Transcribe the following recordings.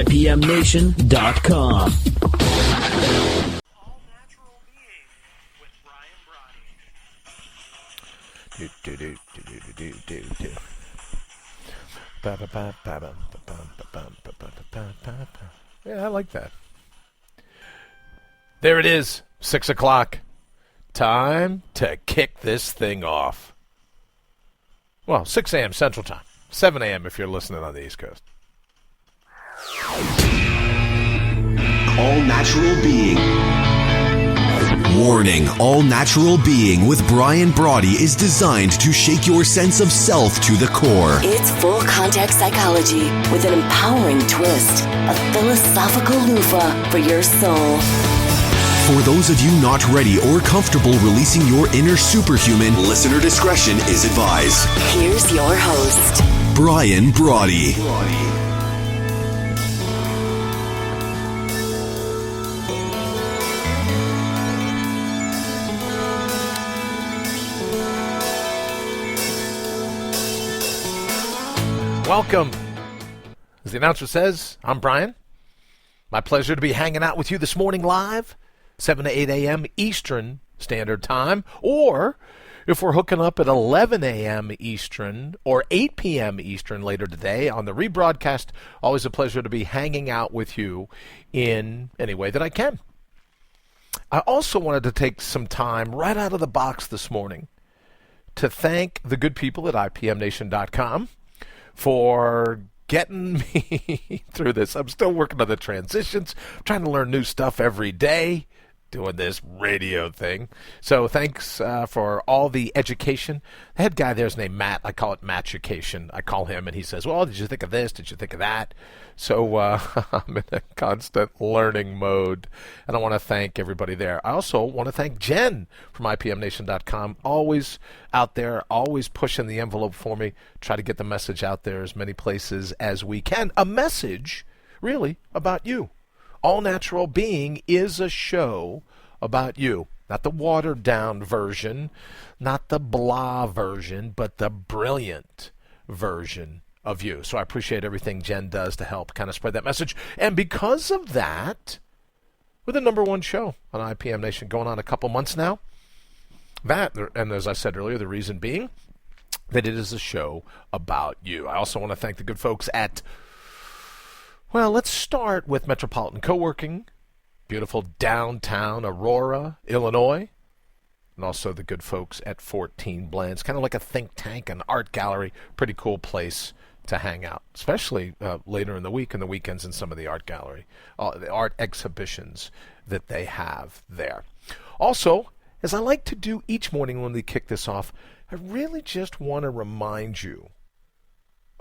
IPMNation.com. Yeah, I like that. There it is, 6 o'clock. Time to kick this thing off. Well, 6 a.m. Central Time. 7 a.m. if you're listening on the East Coast. All Natural Being. Warning, All Natural Being with Brian Brawdy is designed to shake your sense of self to the core. It's full contact psychology with an empowering twist, a philosophical loofah for your soul. For those of you not ready or comfortable releasing your inner superhuman, listener discretion is advised. Here's your host, Brian Brawdy. Welcome. As the announcer says, I'm Brian. My pleasure to be hanging out with you this morning live, 7 to 8 a.m. Eastern Standard Time, or if we're hooking up at 11 a.m. Eastern or 8 p.m. Eastern later today on the rebroadcast, always a pleasure to be hanging out with you in any way that I can. I also wanted to take some time right out of the box this morning to thank the good people at IPMNation.com for getting me through this. I'm still working on the transitions, trying to learn new stuff every day, doing this radio thing. So thanks for all the education. The head guy there is named Matt. I call it Matchucation. I call him, and he says, well, did you think of this? Did you think of that? So I'm in a constant learning mode, and I want to thank everybody there. I also want to thank Jen from IPMNation.com, always out there, always pushing the envelope for me, try to get the message out there as many places as we can. A message, really, about you. All Natural Being is a show about you. Not the watered-down version, not the blah version, but the brilliant version of you. So I appreciate everything Jen does to help kind of spread that message. And because of that, we're the number one show on IPM Nation, going on a couple months now. That, and as I said earlier, the reason being that it is a show about you. I also want to thank the good folks at, well, let's start with Metropolitan Co-working, beautiful downtown Aurora, Illinois, and also the good folks at 14 Blends, kind of like a think tank, an art gallery, pretty cool place to hang out, especially later in the week and the weekends in some of the art gallery, the art exhibitions that they have there. Also, as I like to do each morning when we kick this off, I really just want to remind you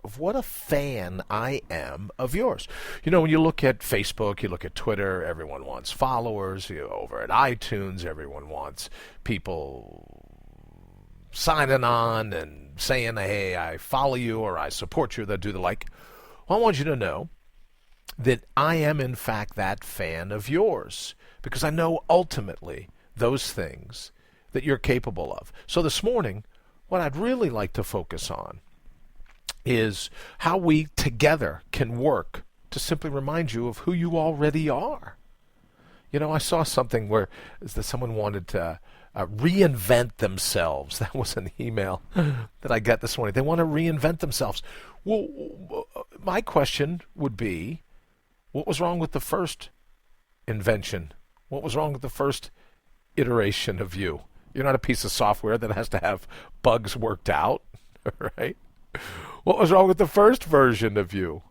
of what a fan I am of yours. You know, when you look at Facebook, you look at Twitter, everyone wants followers. Over at iTunes, everyone wants people signing on and saying, hey, I follow you or I support you, they'll do the like. Well, I want you to know that I am, in fact, that fan of yours because I know ultimately those things that you're capable of. So this morning, what I'd really like to focus on is how we together can work to simply remind you of who you already are. You know, I saw something where someone wanted to reinvent themselves. That was an email that I got this morning. They want to reinvent themselves. Well, my question would be, what was wrong with the first invention? What was wrong with the first iteration of you? You're not a piece of software that has to have bugs worked out, right? What was wrong with the first version of you?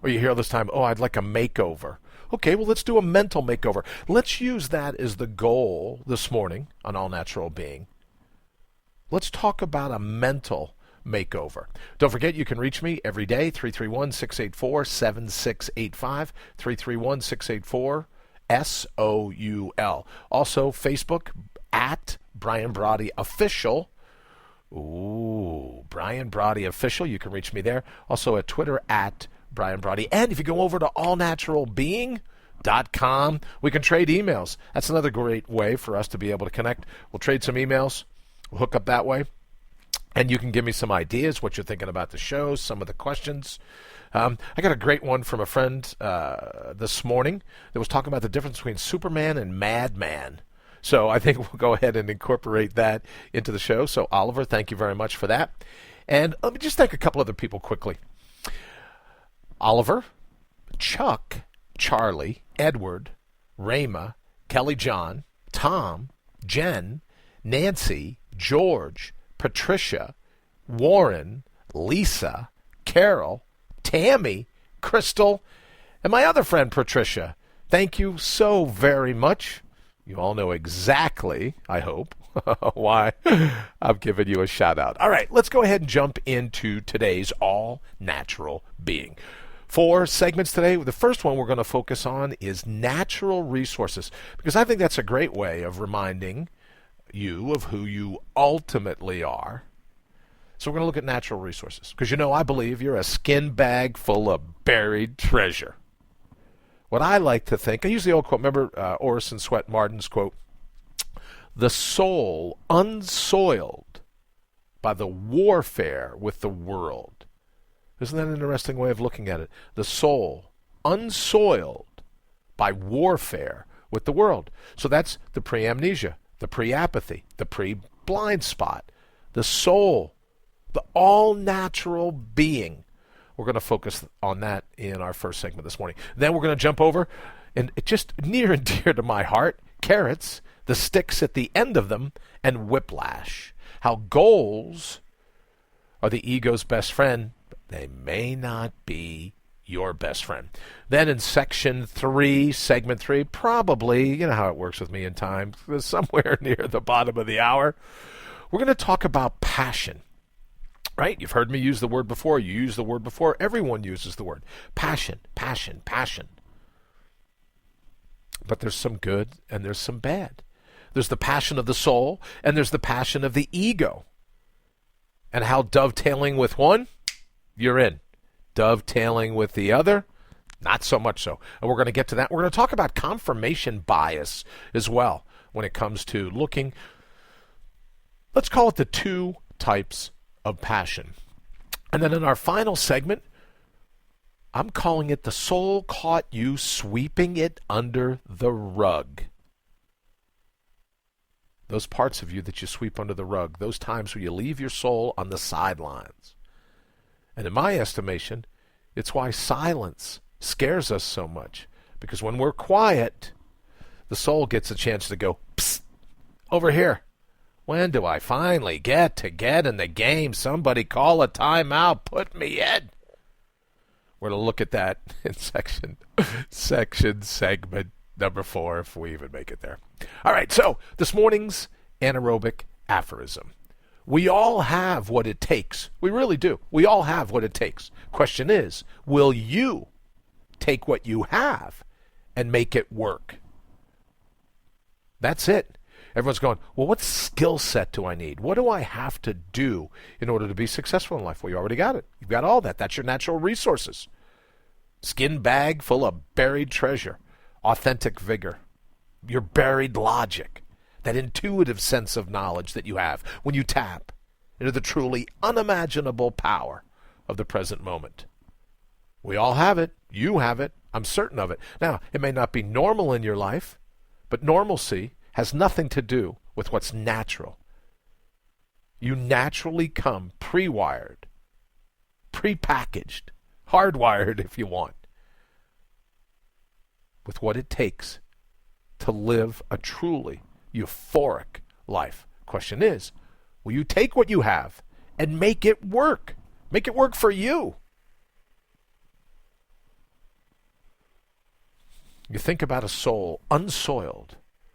Or you hear all this time, oh, I'd like a makeover. Okay, well, let's do a mental makeover. Let's use that as the goal this morning on All Natural Being. Let's talk about a mental makeover. Don't forget, you can reach me every day, 331-684-7685, 331-684-SOUL. Also, Facebook, at Brian Brawdy Official. Ooh, Brian Brawdy Official. You can reach me there. Also at Twitter, at Brian Brawdy. And if you go over to allnaturalbeing.com, we can trade emails. That's another great way for us to be able to connect. We'll trade some emails. We'll hook up that way. And you can give me some ideas, what you're thinking about the show, some of the questions. I got a great one from a friend this morning that was talking about the difference between Superman and Madman. So I think we'll go ahead and incorporate that into the show. So Oliver, thank you very much for that. And let me just thank a couple other people quickly. Oliver, Chuck, Charlie, Edward, Rayma, Kelly John, Tom, Jen, Nancy, George, Patricia, Warren, Lisa, Carol, Tammy, Crystal, and my other friend Patricia. Thank you so very much. You all know exactly, I hope, why I've given you a shout out. All right, let's go ahead and jump into today's all-natural being. 4 segments today. The first one we're going to focus on is natural resources, because I think that's a great way of reminding you of who you ultimately are. So we're going to look at natural resources, because I believe you're a skin bag full of buried treasure. What I like to think, I use the old quote, remember Orison Swett Marden's quote, "The soul unsoiled by the warfare with the world." Isn't that an interesting way of looking at it? The soul unsoiled by warfare with the world. So that's the pre-amnesia, the pre-apathy, the pre-blind spot, the soul, the all-natural being. We're going to focus on that in our first segment this morning. Then we're going to jump over, and it just near and dear to my heart, carrots, the sticks at the end of them, and whiplash. How goals are the ego's best friend, but they may not be your best friend. Then in segment 3, probably, you know how it works with me in time, somewhere near the bottom of the hour, we're going to talk about passion. Right? You've heard me use the word before. You use the word before. Everyone uses the word. Passion, passion, passion. But there's some good and there's some bad. There's the passion of the soul and there's the passion of the ego. And how dovetailing with one, you're in. Dovetailing with the other, not so much so. And we're going to get to that. We're going to talk about confirmation bias as well when it comes to looking, let's call it the 2 types of passion. And then in our final segment, I'm calling it "The Soul Caught You Sweeping It Under the Rug." Those parts of you that you sweep under the rug, those times where you leave your soul on the sidelines. And in my estimation, it's why silence scares us so much. Because when we're quiet, the soul gets a chance to go, "Psst, over here. When do I finally get in the game? Somebody call a timeout. Put me in." We're going to look at that in segment number 4, if we even make it there. All right, so this morning's anaerobic aphorism. We all have what it takes. We really do. We all have what it takes. Question is, will you take what you have and make it work? That's it. Everyone's going, well, what skill set do I need? What do I have to do in order to be successful in life? Well, you already got it. You've got all that. That's your natural resources. Skin bag full of buried treasure, authentic vigor, your buried logic, that intuitive sense of knowledge that you have when you tap into the truly unimaginable power of the present moment. We all have it. You have it. I'm certain of it. Now, it may not be normal in your life, but normalcy has nothing to do with what's natural. You naturally come pre-wired, pre-packaged, hardwired if you want, with what it takes to live a truly euphoric life. Question is, will you take what you have and make it work? Make it work for you. You think about a soul unsoiled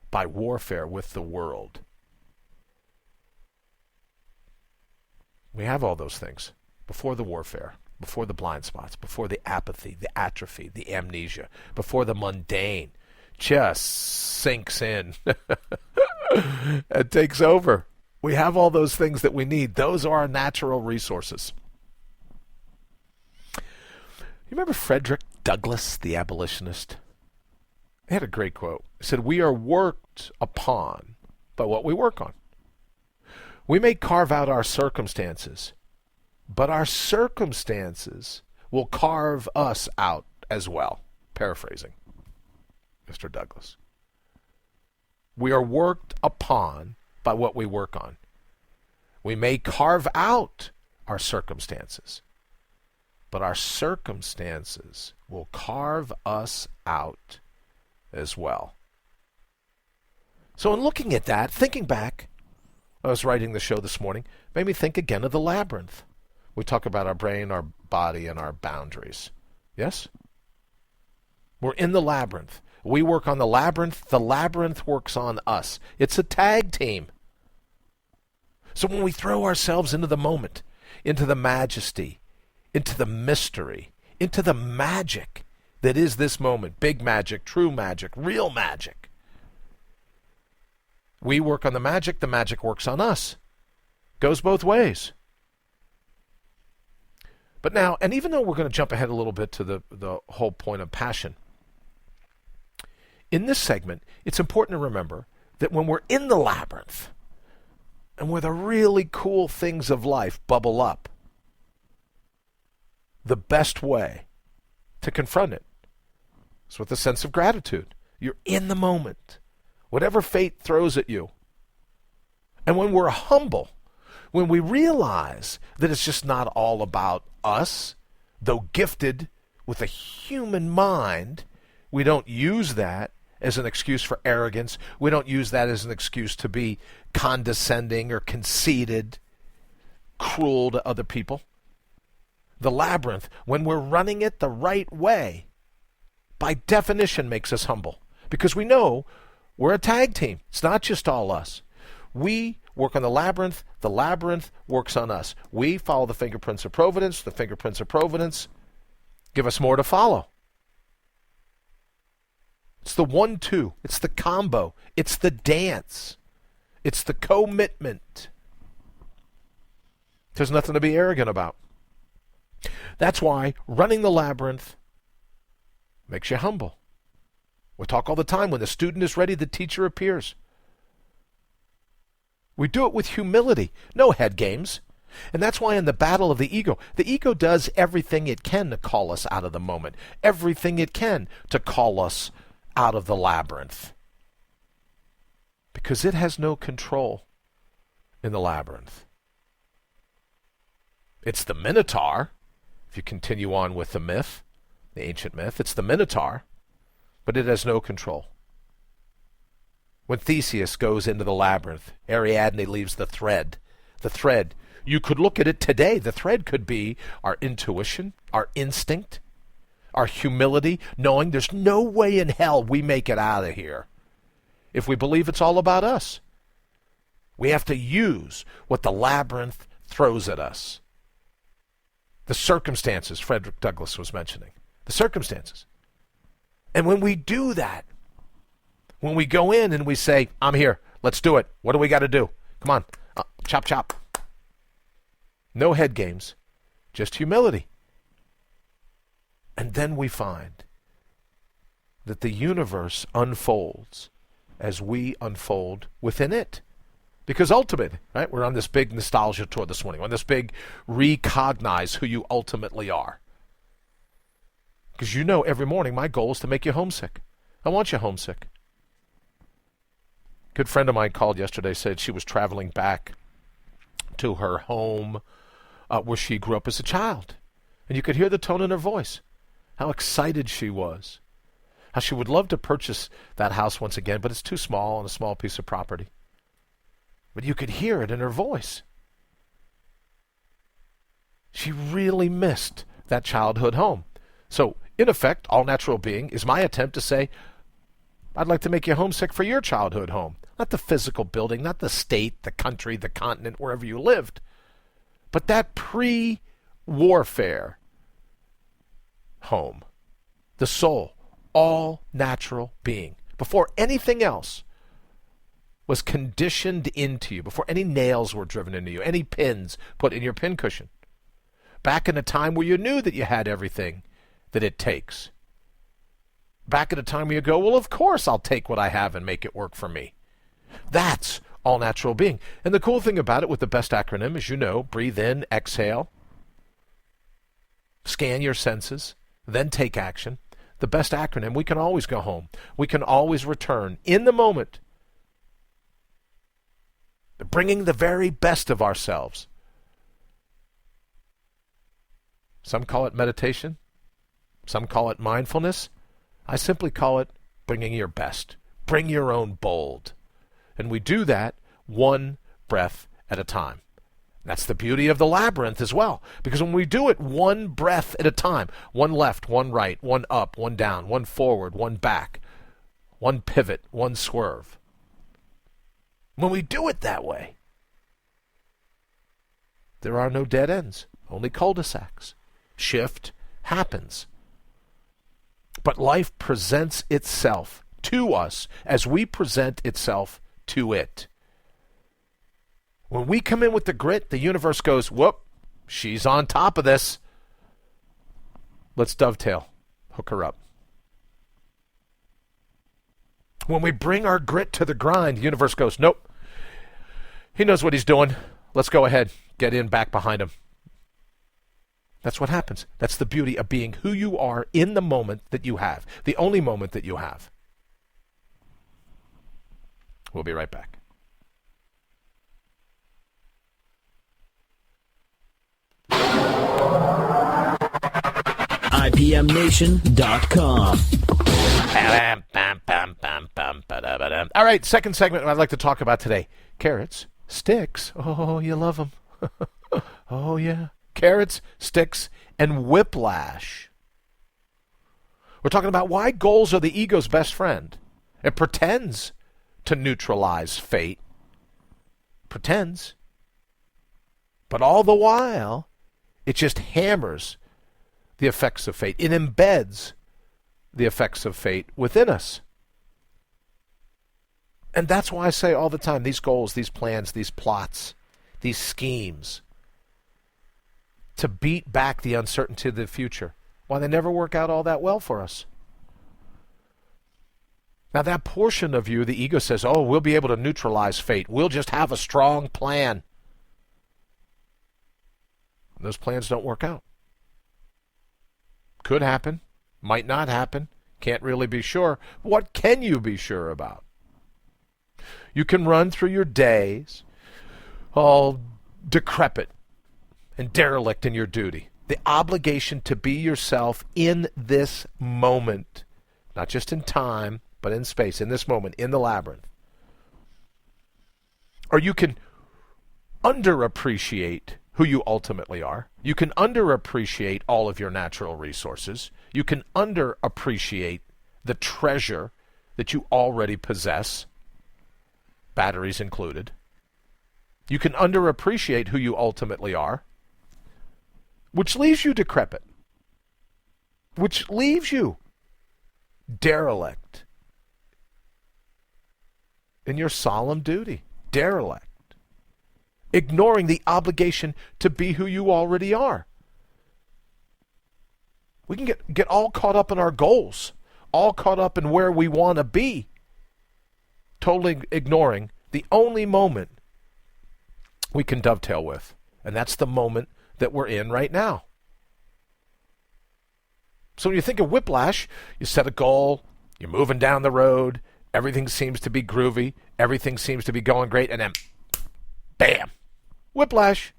by warfare with the world. We have all those things before the warfare, before the blind spots, before the apathy, the atrophy, the amnesia, before the mundane just sinks in and takes over. We have all those things that we need. Those are our natural resources. You remember Frederick Douglass, the abolitionist? He had a great quote. He said, "We are worked upon by what we work on. We may carve out our circumstances, but our circumstances will carve us out as well. Paraphrasing Mr. Douglas. We are worked upon by what we work on. We may carve out our circumstances, but our circumstances will carve us out as well. So in looking at that, thinking back, I was writing the show this morning, made me think again of the labyrinth. We talk about our brain, our body, and our boundaries. Yes? We're in the labyrinth. We work on the labyrinth works on us. It's a tag team. So when we throw ourselves into the moment, into the majesty, into the mystery, into the magic that is this moment, big magic, true magic, real magic, we work on the magic works on us. Goes both ways. But now, and even though we're going to jump ahead a little bit to the whole point of passion, in this segment, it's important to remember that when we're in the labyrinth and where the really cool things of life bubble up, the best way to confront it is with a sense of gratitude. You're in the moment, whatever fate throws at you. And when we're humble, when we realize that it's just not all about us, though gifted with a human mind, we don't use that as an excuse for arrogance. We don't use that as an excuse to be condescending or conceited, cruel to other people. The labyrinth, when we're running it the right way, by definition makes us humble. Because we know we're a tag team. It's not just all us. We work on the labyrinth works on us. We follow the fingerprints of Providence. The fingerprints of Providence give us more to follow. It's the 1-2. It's the combo. It's the dance. It's the commitment. There's nothing to be arrogant about. That's why running the labyrinth makes you humble. We talk all the time, when the student is ready, the teacher appears. We do it with humility, no head games. And that's why in the battle of the ego does everything it can to call us out of the moment, everything it can to call us out of the labyrinth. Because it has no control in the labyrinth. It's the Minotaur, if you continue on with the myth, the ancient myth, it's the Minotaur, but it has no control. When Theseus goes into the labyrinth, Ariadne leaves the thread. The thread, you could look at it today, the thread could be our intuition, our instinct, our humility, knowing there's no way in hell we make it out of here if we believe it's all about us. We have to use what the labyrinth throws at us. The circumstances Frederick Douglass was mentioning. The circumstances. And when we do that, when we go in and we say, I'm here, let's do it. What do we got to do? Come on, chop, chop. No head games, just humility. And then we find that the universe unfolds as we unfold within it. Because ultimately, right, we're on this big nostalgia tour this morning, on this big recognize who you ultimately are. Because you know every morning my goal is to make you homesick. I want you homesick. A good friend of mine called yesterday, said she was traveling back to her home where she grew up as a child. And you could hear the tone in her voice, how excited she was, how she would love to purchase that house once again, but it's too small on a small piece of property. But you could hear it in her voice. She really missed that childhood home. So, in effect, All Natural Being is my attempt to say, I'd like to make you homesick for your childhood home. Not the physical building, not the state, the country, the continent, wherever you lived. But that pre-warfare home. The soul. All natural being. Before anything else was conditioned into you, before any nails were driven into you, any pins put in your pincushion. Back in a time where you knew that you had everything that it takes. Back at a time where you go, well, of course I'll take what I have and make it work for me. That's all-natural being. And the cool thing about it with the BEST acronym is, breathe in, exhale, scan your senses, then take action. The BEST acronym, we can always go home. We can always return in the moment, bringing the very best of ourselves. Some call it meditation. Some call it mindfulness. I simply call it bringing your best. Bring your own bold. And we do that one breath at a time. That's the beauty of the labyrinth as well. Because when we do it one breath at a time, one left, one right, one up, one down, one forward, one back, one pivot, one swerve. When we do it that way, there are no dead ends, only cul-de-sacs. Shift happens. But life presents itself to us as we present itself to it. When we come in with the grit, the universe goes, whoop, she's on top of this. Let's dovetail, hook her up. When we bring our grit to the grind, the universe goes, nope, he knows what he's doing. Let's go ahead, get in back behind him. That's what happens. That's the beauty of being who you are in the moment that you have, the only moment that you have. We'll be right back. IPMNation.com. All right, second segment I'd like to talk about today. Carrots, sticks. Oh, you love them. Oh, yeah. Carrots, sticks, and whiplash. We're talking about why goals are the ego's best friend. It pretends to neutralize fate. Pretends. But all the while, it just hammers the effects of fate. It embeds the effects of fate within us. And that's why I say all the time, these goals, these plans, these plots, these schemes, to beat back the uncertainty of the future, why they never work out all that well for us. Now that portion of you, the ego says, oh, we'll be able to neutralize fate. We'll just have a strong plan. And those plans don't work out. Could happen, might not happen, can't really be sure. What can you be sure about? You can run through your days all decrepit and derelict in your duty. The obligation to be yourself in this moment, not just in time, but in space, in this moment, in the labyrinth. Or you can underappreciate who you ultimately are. You can underappreciate all of your natural resources. You can underappreciate the treasure that you already possess, batteries included. You can underappreciate who you ultimately are, which leaves you decrepit, which leaves you derelict in your solemn duty, derelict, ignoring the obligation to be who you already are. We can get all caught up in our goals, all caught up in where we want to be, totally ignoring the only moment we can dovetail with, and that's the moment that we're in right now. So when you think of whiplash, you set a goal, you're moving down the road, everything seems to be groovy, everything seems to be going great, and then bam, whiplash.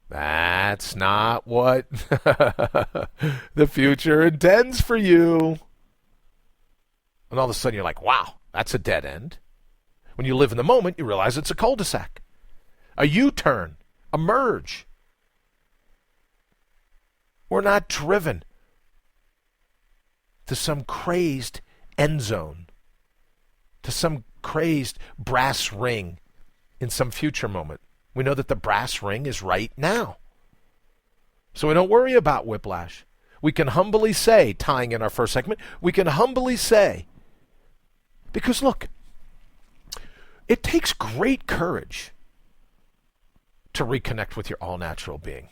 That's not what the future intends for you. And all of a sudden you're like, wow, that's a dead end. When you live in the moment, you realize it's a cul-de-sac, a U-turn, a merge. We're not driven to some crazed end zone, to some crazed brass ring in some future moment. We know that the brass ring is right now. So we don't worry about whiplash. We can humbly say, tying in our first segment, we can humbly say, because look, it takes great courage to reconnect with your all-natural being.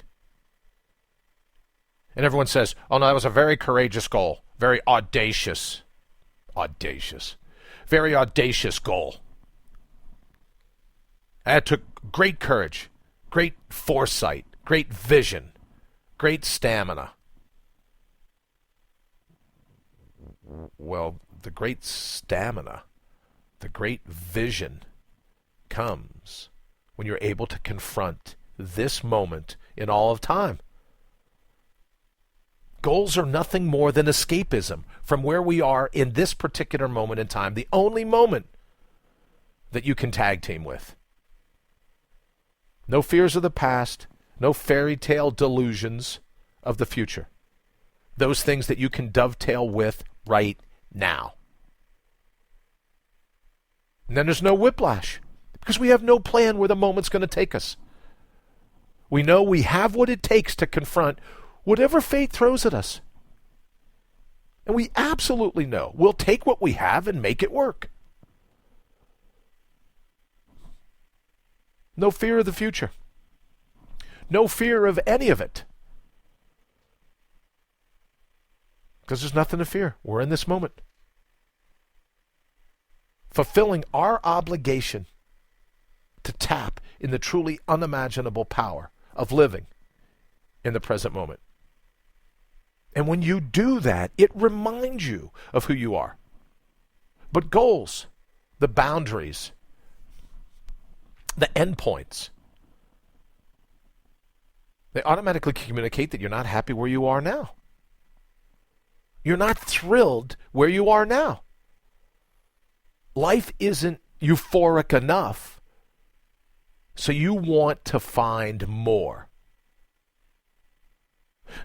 And everyone says, oh no, that was a very courageous goal, very audacious, very audacious goal. That took great courage, great foresight, great vision, great stamina. Well, the great stamina, the great vision comes when you're able to confront this moment in all of time. Goals are nothing more than escapism from where we are in this particular moment in time, the only moment that you can tag team with. No fears of the past, no fairy tale delusions of the future. Those things that you can dovetail with right now. And then there's no whiplash, because we have no plan where the moment's going to take us. We know we have what it takes to confront whatever fate throws at us. And we absolutely know we'll take what we have and make it work. No fear of the future. No fear of any of it. Because there's nothing to fear. We're in this moment. Fulfilling our obligation to tap in the truly unimaginable power of living in the present moment. And when you do that, it reminds you of who you are. But goals, the boundaries, the endpoints, they automatically communicate that you're not happy where you are now. You're not thrilled where you are now. Life isn't euphoric enough, so you want to find more.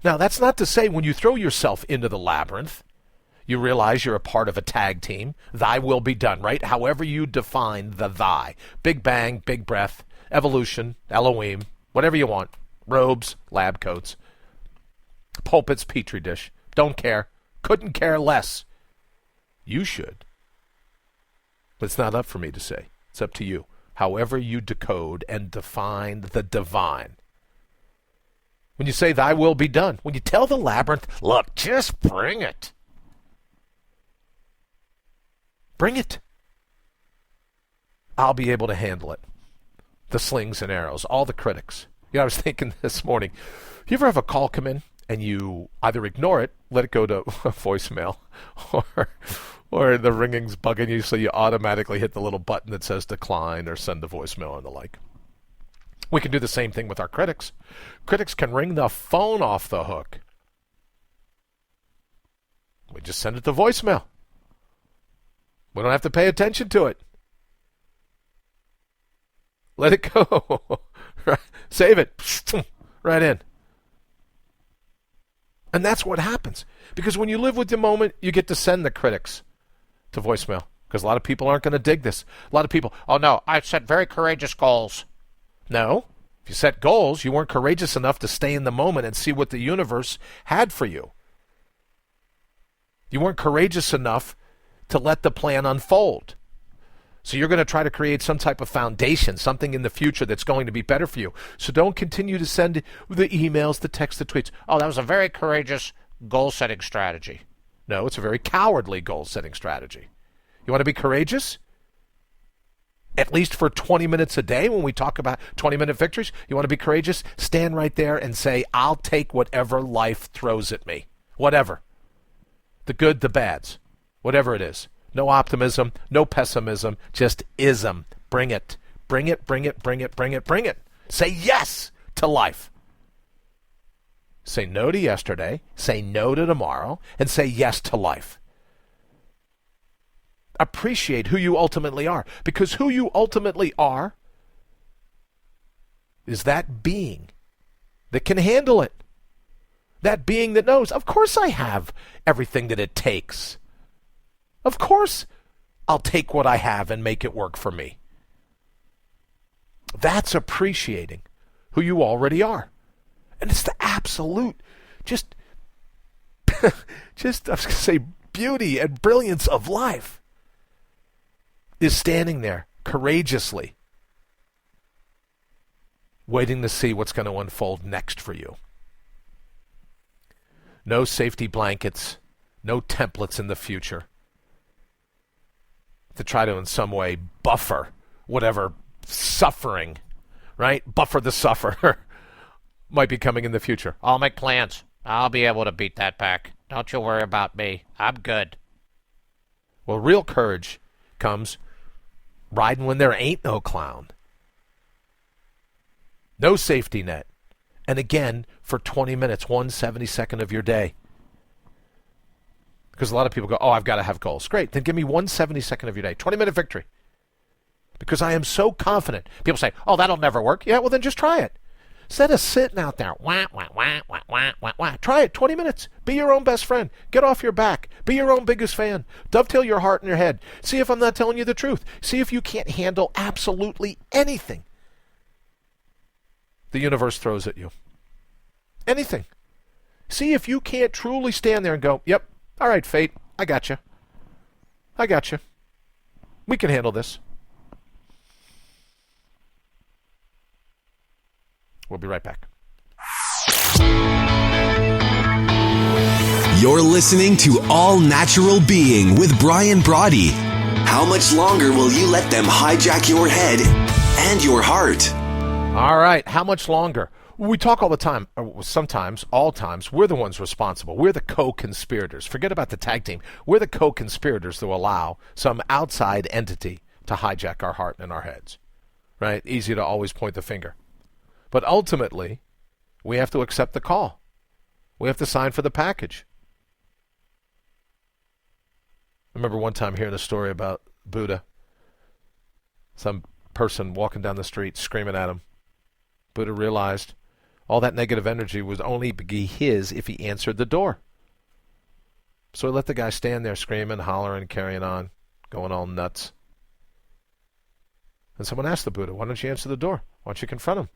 Now, that's not to say when you throw yourself into the labyrinth, you realize you're a part of a tag team. Thy will be done, right? However you define the thy. Big bang, big breath, evolution, Elohim, whatever you want. Robes, lab coats, pulpits, petri dish. Don't care. Couldn't care less. You should. But it's not up for me to say. It's up to you. However you decode and define the divine. When you say, thy will be done, when you tell the labyrinth, look, just bring it. Bring it. I'll be able to handle it. The slings and arrows, all the critics. You know, I was thinking this morning, you ever have a call come in and you either ignore it, let it go to voicemail, or the ringing's bugging you, so you automatically hit the little button that says decline or send the voicemail and the like. We can do the same thing with our critics. Critics can ring the phone off the hook. We just send it to voicemail. We don't have to pay attention to it. Let it go. Save it. Right in. And that's what happens. Because when you live with the moment, you get to send the critics to voicemail. Because a lot of people aren't going to dig this. A lot of people, oh no, I set very courageous goals. No. If you set goals, you weren't courageous enough to stay in the moment and see what the universe had for you. You weren't courageous enough to let the plan unfold. So you're going to try to create some type of foundation, something in the future that's going to be better for you. So don't continue to send the emails, the texts, the tweets. Oh, that was a very courageous goal-setting strategy. No, it's a very cowardly goal-setting strategy. You want to be courageous? At least for 20 minutes a day when we talk about 20-minute victories, you want to be courageous? Stand right there and say, I'll take whatever life throws at me. Whatever. The good, the bads. Whatever it is. No optimism, no pessimism, just ism. Bring it. Bring it, bring it, bring it, bring it, bring it. Say yes to life. Say no to yesterday, say no to tomorrow, and say yes to life. Appreciate who you ultimately are, because who you ultimately are is that being that can handle it. That being that knows, of course I have everything that it takes. Of course I'll take what I have and make it work for me. That's appreciating who you already are. And it's the absolute, just I was going to say beauty and brilliance of life is standing there courageously waiting to see what's going to unfold next for you. No safety blankets, no templates in the future to try to in some way buffer whatever suffering, right? Buffer the sufferer might be coming in the future. I'll make plans. I'll be able to beat that pack. Don't you worry about me. I'm good. Well, real courage comes riding when there ain't no clown. No safety net. And again, for 20 minutes, 1/72nd of your day. Because a lot of people go, oh, I've got to have goals. Great. Then give me 1/72nd of your day. 20-minute victory. Because I am so confident. People say, oh, that'll never work. Yeah, well, then just try it. Instead of sitting out there, wah, wah, wah, wah, wah, wah, wah. Try it, 20 minutes. Be your own best friend. Get off your back. Be your own biggest fan. Dovetail your heart and your head. See if I'm not telling you the truth. See if you can't handle absolutely anything the universe throws at you. Anything. See if you can't truly stand there and go, yep, all right, fate, I got you. I got you. We can handle this. We'll be right back. You're listening to All Natural Being with Brian Brawdy. How much longer will you let them hijack your head and your heart? All right, how much longer? We talk all the time, or sometimes, all times, we're the ones responsible. We're the co-conspirators. Forget about the tag team. We're the co-conspirators that will allow some outside entity to hijack our heart and our heads. Right? Easy to always point the finger. But ultimately, we have to accept the call. We have to sign for the package. I remember one time hearing a story about Buddha. Some person walking down the street screaming at him. Buddha realized all that negative energy was only be his if he answered the door. So he let the guy stand there screaming, hollering, carrying on, going all nuts. And someone asked the Buddha, why don't you answer the door? Why don't you confront him?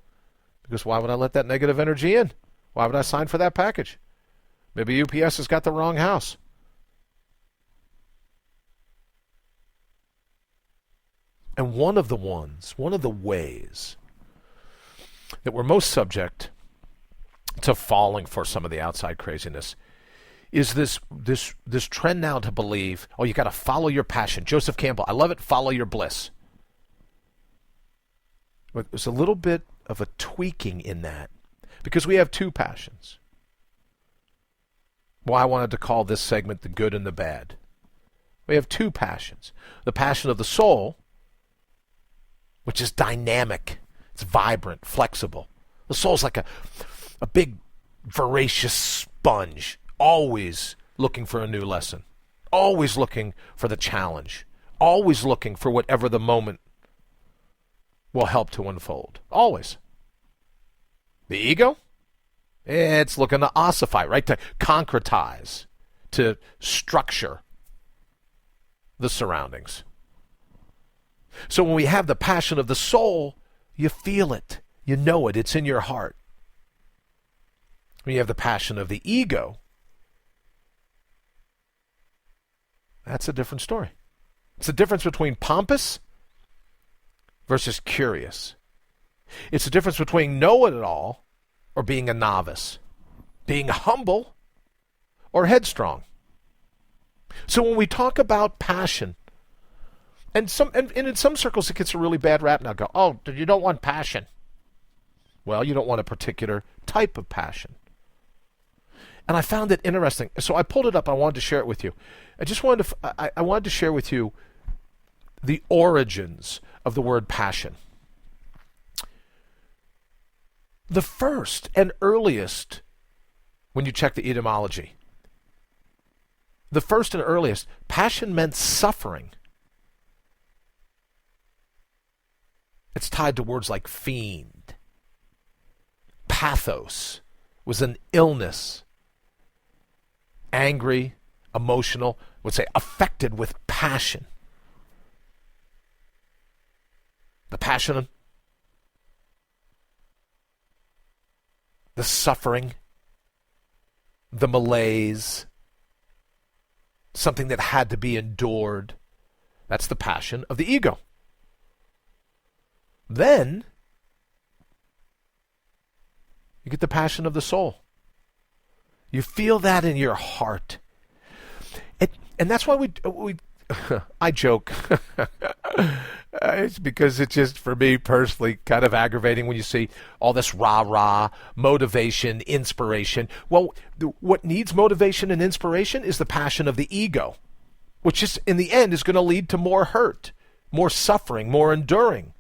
Because why would I let that negative energy in? Why would I sign for that package? Maybe UPS has got the wrong house. And one of the ways that we're most subject to falling for some of the outside craziness is this trend now to believe, oh, you got to follow your passion. Joseph Campbell, I love it, follow your bliss. But there's a little bit of a tweaking in that because we have two passions. Well, I wanted to call this segment the good and the bad. We have two passions. The passion of the soul, which is dynamic. It's vibrant, flexible. The soul's like a big, voracious sponge, always looking for a new lesson, always looking for the challenge, always looking for whatever the moment will help to unfold. Always. The ego? It's looking to ossify, right? To concretize, to structure the surroundings. So when we have the passion of the soul, you feel it. You know it. It's in your heart. When you have the passion of the ego, that's a different story. It's the difference between pompous versus curious. It's the difference between know-it-all or being a novice, being humble or headstrong. So when we talk about passion, and in some circles it gets a really bad rap now. Go, oh, you don't want passion. Well, you don't want a particular type of passion. And I found it interesting. So I pulled it up. I wanted to share it with you. I wanted to share with you the origins of the word passion. The first and earliest, when you check the etymology, the first and earliest, passion meant suffering. It's tied to words like fiend. Pathos was an illness. Angry, emotional, would say affected with passion. The passion, the suffering, the malaise, something that had to be endured. That's the passion of the ego. Then you get the passion of the soul. You feel that in your heart. And that's why we I joke. It's because it's just, for me personally, kind of aggravating when you see all this rah-rah, motivation, inspiration. Well, what needs motivation and inspiration is the passion of the ego, which is, in the end, is going to lead to more hurt, more suffering, more enduring.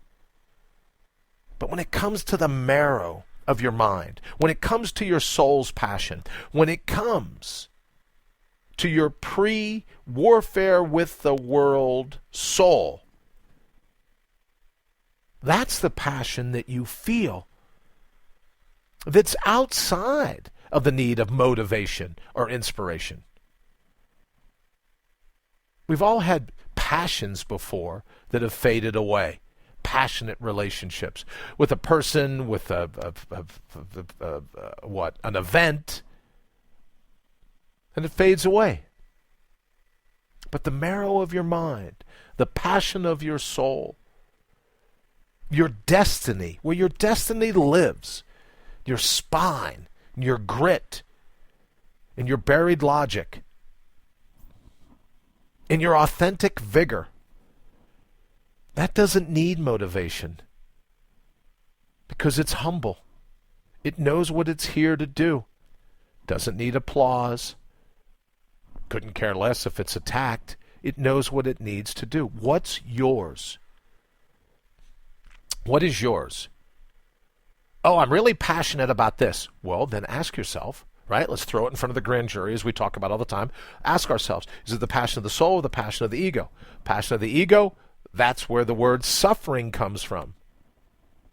But when it comes to the marrow of your mind, when it comes to your soul's passion, when it comes to your pre-warfare with the world soul, that's the passion that you feel that's outside of the need of motivation or inspiration. We've all had passions before that have faded away. Passionate relationships with a person, with an event, and it fades away. But the marrow of your mind, the passion of your soul, your destiny, where your destiny lives, your spine, your grit, and your buried logic, and your authentic vigor, that doesn't need motivation because it's humble. It knows what it's here to do. Doesn't need applause. Couldn't care less if it's attacked. It knows what it needs to do. What's yours? What is yours? Oh, I'm really passionate about this. Well, then ask yourself, right? Let's throw it in front of the grand jury, as we talk about all the time. Ask ourselves, is it the passion of the soul or the passion of the ego? Passion of the ego, that's where the word suffering comes from.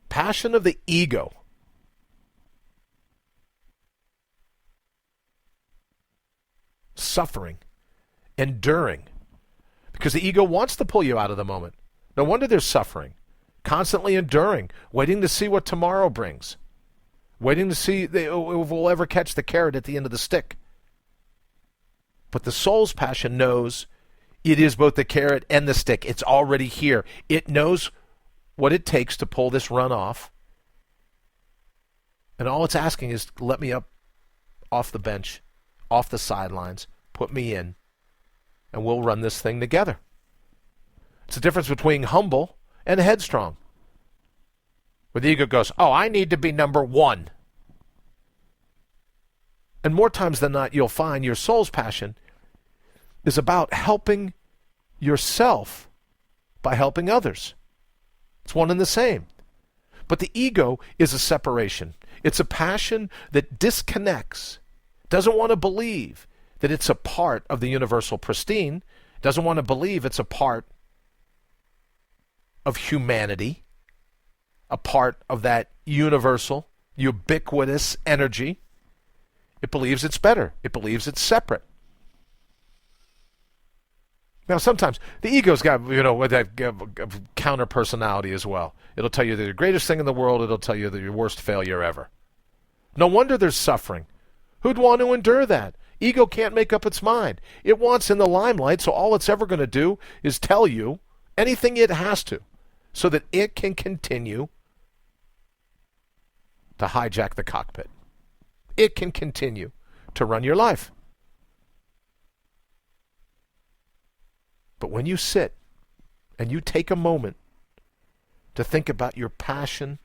Passion of the ego. Suffering. Enduring. Because the ego wants to pull you out of the moment. No wonder there's suffering. Constantly enduring. Waiting to see what tomorrow brings. Waiting to see if we'll ever catch the carrot at the end of the stick. But the soul's passion knows it is both the carrot and the stick. It's already here. It knows what it takes to pull this run off. And all it's asking is, let me up off the bench, off the sidelines, put me in, and we'll run this thing together. It's the difference between humble and headstrong. Where the ego goes, oh, I need to be number one. And more times than not, you'll find your soul's passion is about helping yourself by helping others. It's one and the same. But the ego is a separation. It's a passion that disconnects, doesn't want to believe that it's a part of the universal pristine, doesn't want to believe it's a part of humanity, a part of that universal, ubiquitous energy. It believes it's better. It believes it's separate. Now, sometimes the ego's got, that counter personality as well. It'll tell you they're the greatest thing in the world. It'll tell you they're your worst failure ever. No wonder there's suffering. Who'd want to endure that? Ego can't make up its mind. It wants in the limelight, so all it's ever going to do is tell you anything it has to, so that it can continue to hijack the cockpit. It can continue to run your life. But when you sit and you take a moment to think about your passion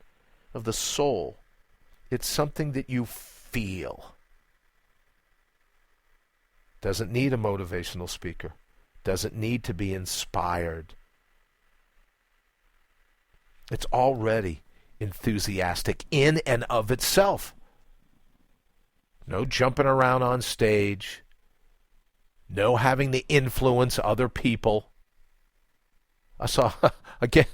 of the soul, it's something that you feel. Doesn't need a motivational speaker. Doesn't need to be inspired. It's already enthusiastic in and of itself. No jumping around on stage. No having to influence other people. I saw, again,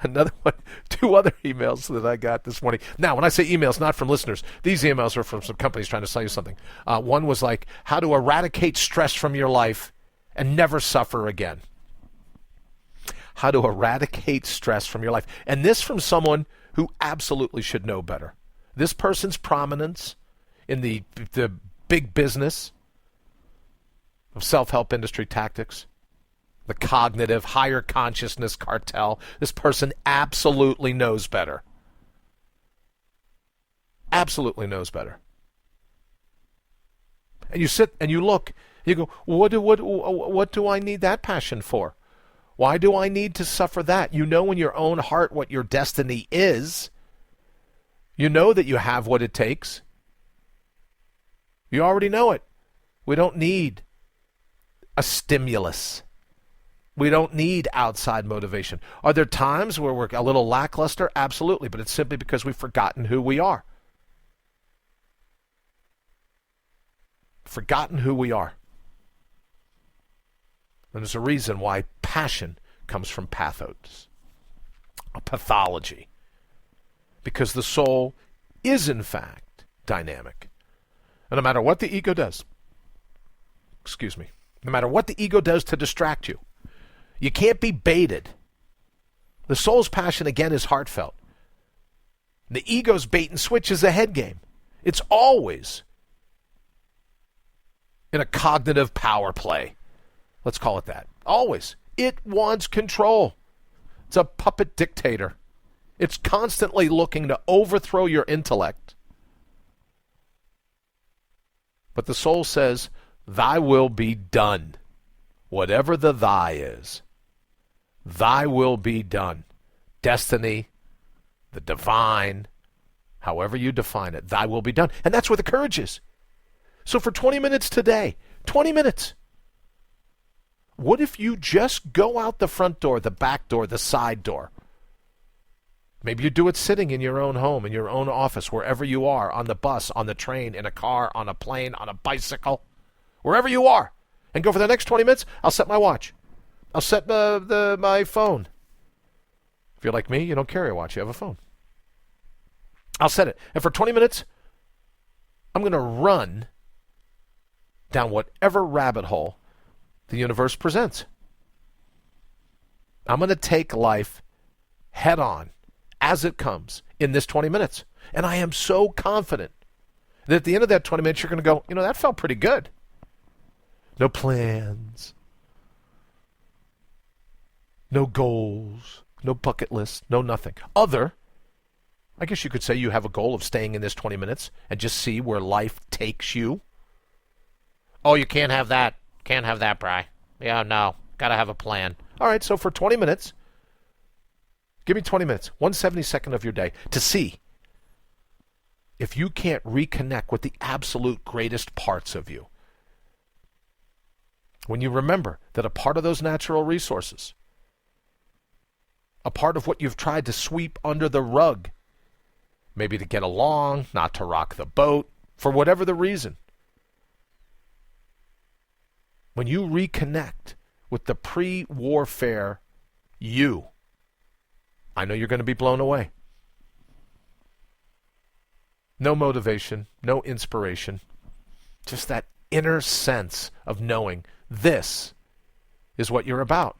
another one, 2 other emails that I got this morning. Now, when I say emails, not from listeners, these emails are from some companies trying to sell you something. One was like, how to eradicate stress from your life and never suffer again. How to eradicate stress from your life. And this from someone who absolutely should know better. This person's prominence in the big business of self-help industry tactics, the cognitive, higher consciousness cartel, this person absolutely knows better. Absolutely knows better. And you sit and you look, you go, what do I need that passion for? Why do I need to suffer that? You know in your own heart what your destiny is. You know that you have what it takes. You already know it. We don't need a stimulus. We don't need outside motivation. Are there times where we're a little lackluster? Absolutely, but it's simply because we've forgotten who we are. Forgotten who we are. And there's a reason why passion comes from pathos, a pathology. Because the soul is, in fact, dynamic. And no matter what the ego does, no matter what the ego does to distract you, you can't be baited. The soul's passion, again, is heartfelt. The ego's bait and switch is a head game. It's always in a cognitive power play. Let's call it that. Always. It wants control. It's a puppet dictator. It's constantly looking to overthrow your intellect. But the soul says, thy will be done. Whatever the thy is, thy will be done. Destiny, the divine, however you define it, thy will be done. And that's where the courage is. So for 20 minutes today, 20 minutes, what if you just go out the front door, the back door, the side door? Maybe you do it sitting in your own home, in your own office, wherever you are, on the bus, on the train, in a car, on a plane, on a bicycle, wherever you are. And go for the next 20 minutes, I'll set my watch. I'll set my phone. If you're like me, you don't carry a watch, you have a phone. I'll set it. And for 20 minutes, I'm going to run down whatever rabbit hole the universe presents. I'm going to take life head on as it comes in this 20 minutes. And I am so confident that at the end of that 20 minutes, you're going to go, that felt pretty good. No plans, no goals, no bucket list, no nothing. I guess you could say you have a goal of staying in this 20 minutes and just see where life takes you. Oh, you can't have that. Can't have that, Bri. Yeah, no. Got to have a plan. All right, so for 20 minutes, give me 20 minutes, 1/72nd of your day, to see if you can't reconnect with the absolute greatest parts of you. When you remember that a part of those natural resources, a part of what you've tried to sweep under the rug, maybe to get along, not to rock the boat, for whatever the reason, when you reconnect with the pre-warfare you, I know you're going to be blown away. No motivation, no inspiration, just that inner sense of knowing this is what you're about.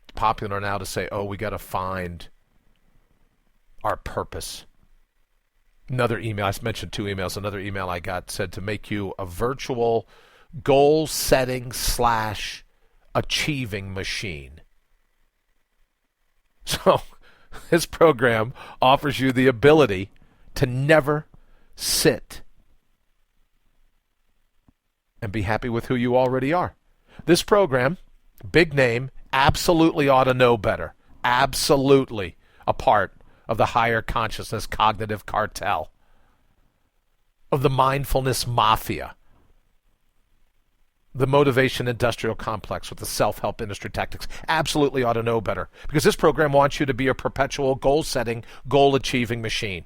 It's popular now to say, we got to find our purpose. Another email, I mentioned 2 emails, another email I got said to make you a virtual goal-setting / achieving machine. So this program offers you the ability to never sit and be happy with who you already are. This program, big name, absolutely ought to know better. Absolutely a part of the higher consciousness cognitive cartel, of the mindfulness mafia, the motivation industrial complex with the self-help industry tactics. Absolutely ought to know better, because this program wants you to be a perpetual goal-setting, goal-achieving machine.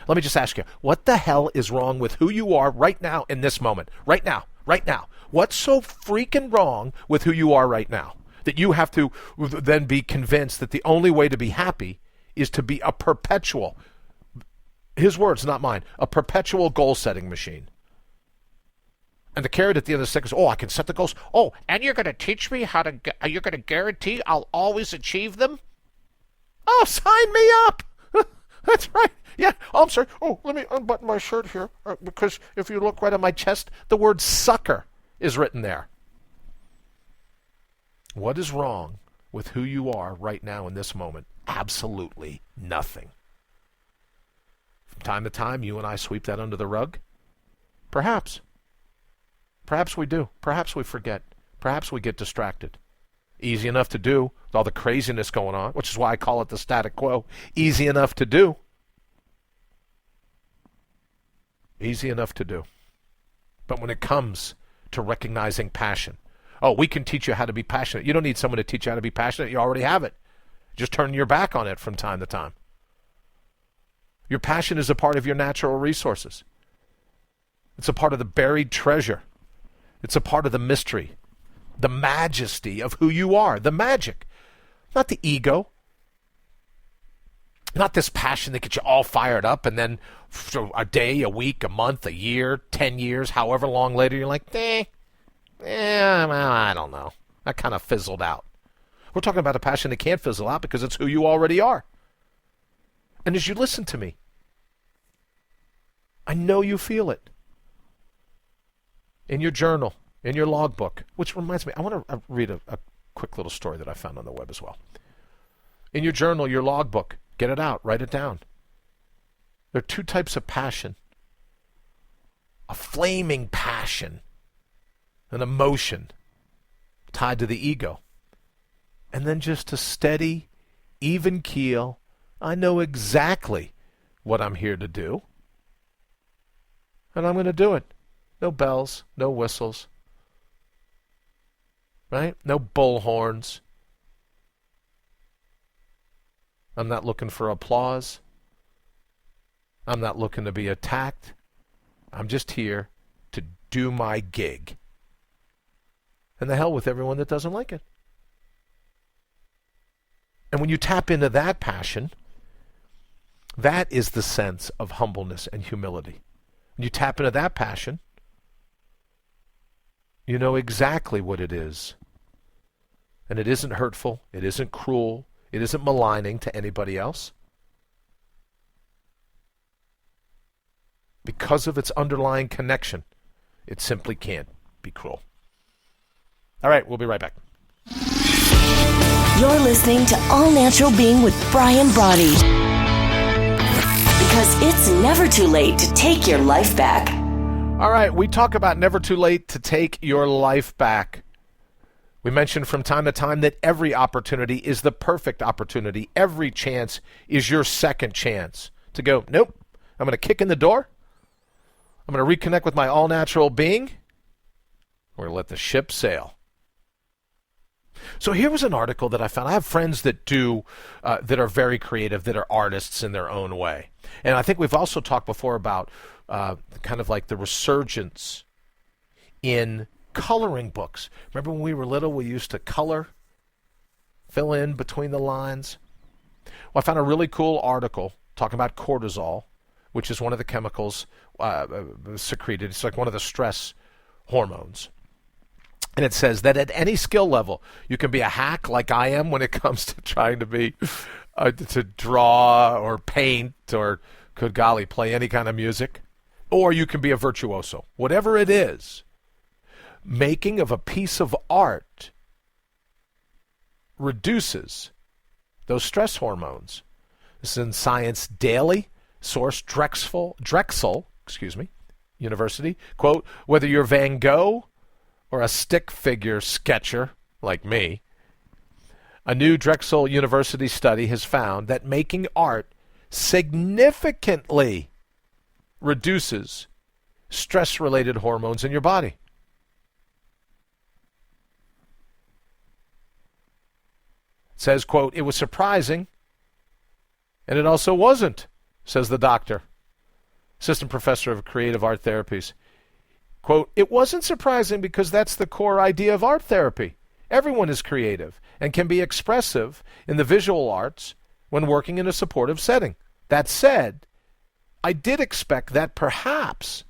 Let me just ask you, what the hell is wrong with who you are right now in this moment? Right now. What's so freaking wrong with who you are right now that you have to then be convinced that the only way to be happy is to be a perpetual, his words, not mine, a perpetual goal-setting machine? And the carrot at the end of the stick is, I can set the goals. And you're going to teach me you're going to guarantee I'll always achieve them? Oh, sign me up. That's right. Yeah. I'm sorry. Let me unbutton my shirt here, because if you look right on my chest, the word sucker is written there. What is wrong with who you are right now in this moment? Absolutely nothing. From time to time, you and I sweep that under the rug. Perhaps we do. Perhaps we forget. Perhaps we get distracted. Easy enough to do with all the craziness going on, which is why I call it the static quo. Easy enough to do. Easy enough to do. But when it comes to recognizing passion, we can teach you how to be passionate. You don't need someone to teach you how to be passionate. You already have it. Just turn your back on it from time to time. Your passion is a part of your natural resources. It's a part of the buried treasure. It's a part of the mystery, the majesty of who you are, the magic, not the ego, not this passion that gets you all fired up and then for a day, a week, a month, a year, 10 years, however long later, you're like, well, I don't know. That kind of fizzled out. We're talking about a passion that can't fizzle out because it's who you already are. And as you listen to me, I know you feel it. In your journal, in your logbook, which reminds me, I want to read a quick little story that I found on the web as well. In your journal, your logbook, get it out, write it down. There are two types of passion. A flaming passion, an emotion tied to the ego. And then just a steady, even keel, I know exactly what I'm here to do. And I'm going to do it. No bells, no whistles, right? No bullhorns. I'm not looking for applause. I'm not looking to be attacked. I'm just here to do my gig. And the hell with everyone that doesn't like it. And when you tap into that passion, that is the sense of humbleness and humility. When you tap into that passion, you know exactly what it is. And it isn't hurtful. It isn't cruel. It isn't maligning to anybody else. Because of its underlying connection, it simply can't be cruel. All right, we'll be right back. You're listening to All Natural Being with Brian Brawdy. Because it's never too late to take your life back. All right, we talk about never too late to take your life back. We mentioned from time to time that every opportunity is the perfect opportunity. Every chance is your second chance to go, nope, I'm going to kick in the door. I'm going to reconnect with my all-natural being. We're going to let the ship sail. So here was an article that I found. I have friends that that are very creative, that are artists in their own way. And I think we've also talked before about kind of like the resurgence in coloring books. Remember when we were little, we used to color, fill in between the lines? Well, I found a really cool article talking about cortisol, which is one of the chemicals secreted. It's like one of the stress hormones. And it says that at any skill level, you can be a hack like I am when it comes to trying to be, to draw or paint or, good golly, play any kind of music. Or you can be a virtuoso. Whatever it is, making of a piece of art reduces those stress hormones. This is in Science Daily, source Drexel, University. Quote, whether you're Van Gogh or a stick figure sketcher like me, a new Drexel University study has found that making art significantly reduces stress-related hormones in your body. It says, quote, it was surprising, and it also wasn't, says the doctor, assistant professor of creative art therapies. Quote, it wasn't surprising because that's the core idea of art therapy. Everyone is creative and can be expressive in the visual arts when working in a supportive setting. That said, I did expect that perhaps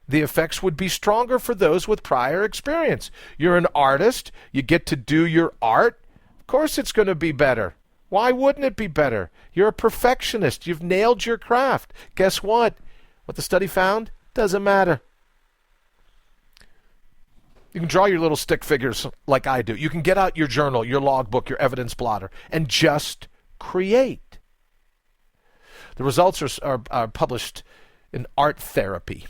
the effects would be stronger for those with prior experience. You're an artist. You get to do your art. Of course it's going to be better. Why wouldn't it be better? You're a perfectionist. You've nailed your craft. Guess what? What the study found? Doesn't matter. You can draw your little stick figures like I do. You can get out your journal, your logbook, your evidence blotter, and just create. The results are published in Art Therapy.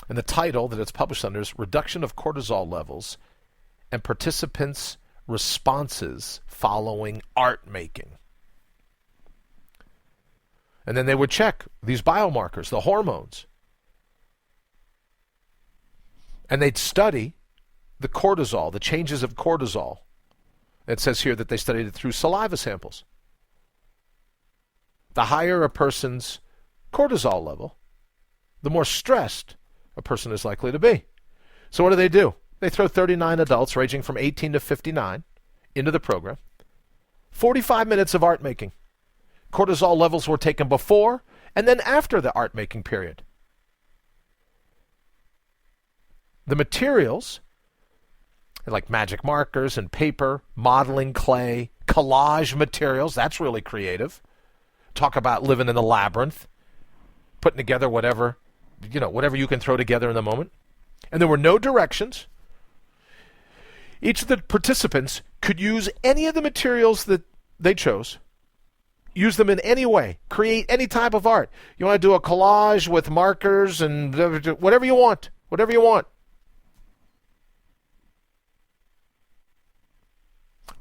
And the title that it's published under is Reduction of Cortisol Levels and participants' responses following art making. And then they would check these biomarkers, the hormones. And they'd study the cortisol, the changes of cortisol. It says here that they studied it through saliva samples. The higher a person's cortisol level, the more stressed a person is likely to be. So what do? They throw 39 adults ranging from 18 to 59 into the program. 45 minutes of art making. Cortisol levels were taken before and then after the art making period. The materials, like magic markers and paper, modeling clay, collage materials, that's really creative. Talk about living in the labyrinth, putting together whatever you can throw together in the moment. And there were no directions. Each of the participants could use any of the materials that they chose. Use them in any way. Create any type of art. You want to do a collage with markers and whatever you want. Whatever you want.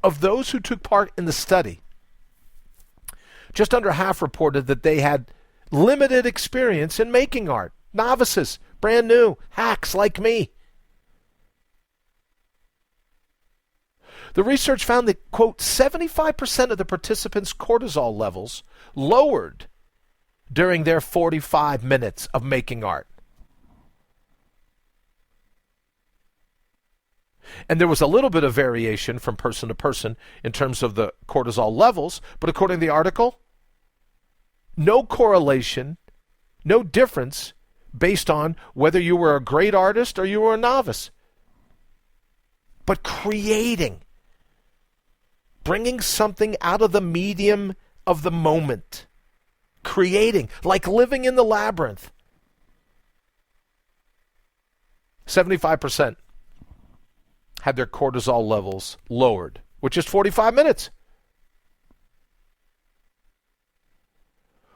Of those who took part in the study, just under half reported that they had limited experience in making art. Novices, brand new, hacks like me. The research found that, quote, 75% of the participants' cortisol levels lowered during their 45 minutes of making art. And there was a little bit of variation from person to person in terms of the cortisol levels, but according to the article, no correlation, no difference based on whether you were a great artist or you were a novice. But creating, bringing something out of the medium of the moment, creating, like living in the labyrinth. 75% had their cortisol levels lowered, which is 45 minutes.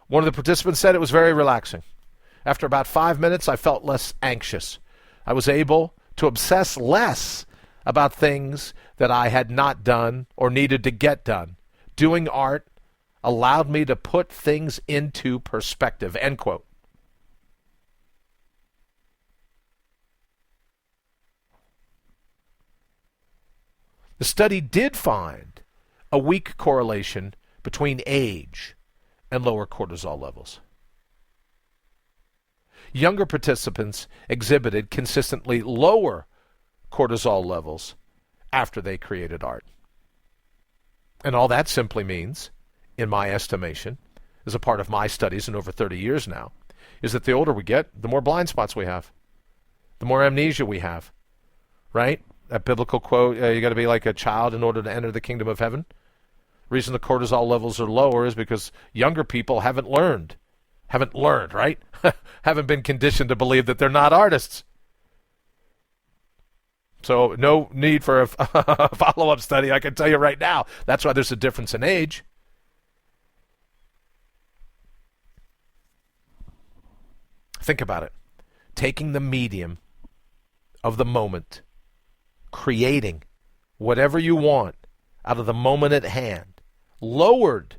One of the participants said it was very relaxing. After about 5 minutes, I felt less anxious. I was able to obsess less about things that I had not done or needed to get done. Doing art allowed me to put things into perspective, end quote. The study did find a weak correlation between age and lower cortisol levels. Younger participants exhibited consistently lower cortisol levels after they created art. And all that simply means, in my estimation, as a part of my studies in over 30 years now, is that the older we get, the more blind spots we have, the more amnesia we have, right? That biblical quote, you got to be like a child in order to enter the kingdom of heaven. The reason the cortisol levels are lower is because younger people haven't learned, right? Haven't been conditioned to believe that they're not artists. So no need for a follow-up study, I can tell you right now. That's why there's a difference in age. Think about it. Taking the medium of the moment, creating whatever you want out of the moment at hand, lowered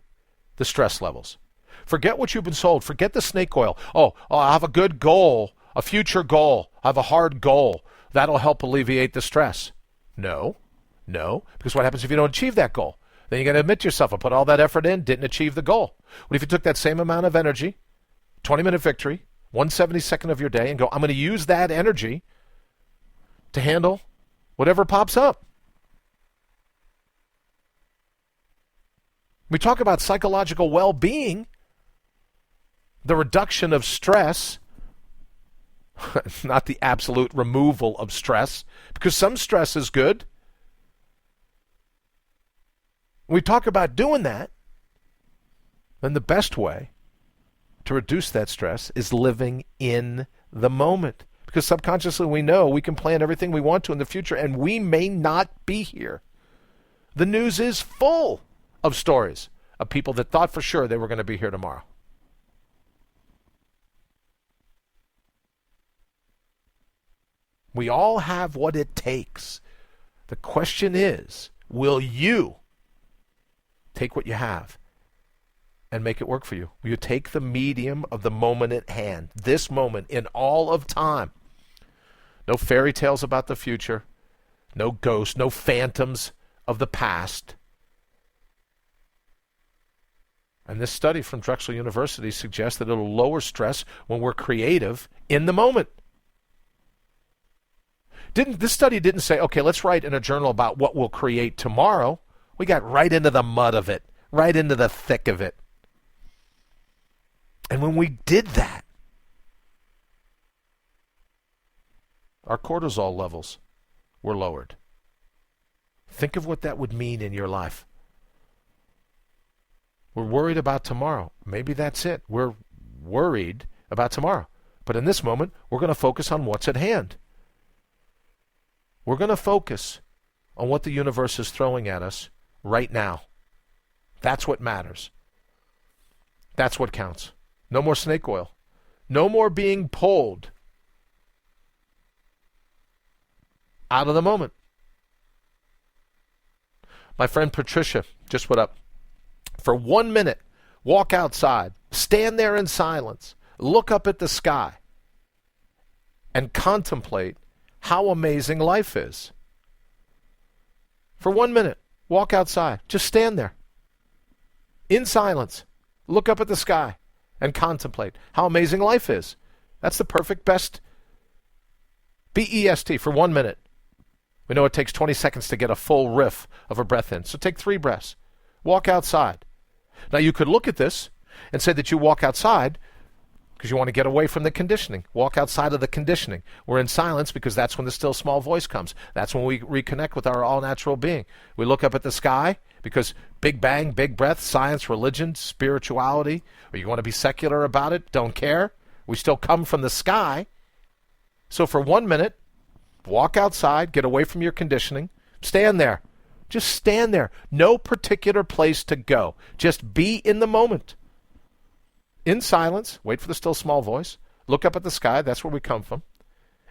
the stress levels. Forget what you've been sold. Forget the snake oil. Oh, I have a good goal, a future goal. I have a hard goal. That'll help alleviate the stress. No, because what happens if you don't achieve that goal? Then you're going to admit to yourself, I put all that effort in, didn't achieve the goal. What if you took that same amount of energy, 20-minute victory, 1/72nd of your day, and go, I'm going to use that energy to handle whatever pops up. We talk about psychological well-being, the reduction of stress, not the absolute removal of stress, because some stress is good. We talk about doing that, then the best way to reduce that stress is living in the moment. Because subconsciously we know we can plan everything we want to in the future, and we may not be here. The news is full of stories of people that thought for sure they were going to be here tomorrow. We all have what it takes. The question is, will you take what you have and make it work for you? Will you take the medium of the moment at hand, this moment in all of time? No fairy tales about the future, no ghosts, no phantoms of the past. And this study from Drexel University suggests that it'll lower stress when we're creative in the moment. This study didn't say, okay, let's write in a journal about what we'll create tomorrow. We got right into the mud of it, right into the thick of it. And when we did that, our cortisol levels were lowered. Think of what that would mean in your life. We're worried about tomorrow. Maybe that's it. We're worried about tomorrow. But in this moment, we're going to focus on what's at hand. We're going to focus on what the universe is throwing at us right now. That's what matters. That's what counts. No more snake oil. No more being pulled out of the moment. My friend Patricia just put up, for 1 minute, walk outside, stand there in silence, look up at the sky, and contemplate how amazing life is. For 1 minute, walk outside. Just stand there. In silence. Look up at the sky and contemplate how amazing life is. That's the perfect best. BEST for 1 minute. We know it takes 20 seconds to get a full riff of a breath in. So take 3 breaths. Walk outside. Now you could look at this and say that you walk outside because you want to get away from the conditioning. Walk outside of the conditioning. We're in silence because that's when the still small voice comes. That's when we reconnect with our all-natural being. We look up at the sky because big bang, big breath, science, religion, spirituality, or you want to be secular about it, don't care. We still come from the sky. So for 1 minute, walk outside, get away from your conditioning, stand there. Just stand there. No particular place to go. Just be in the moment. In silence, wait for the still small voice, look up at the sky, that's where we come from,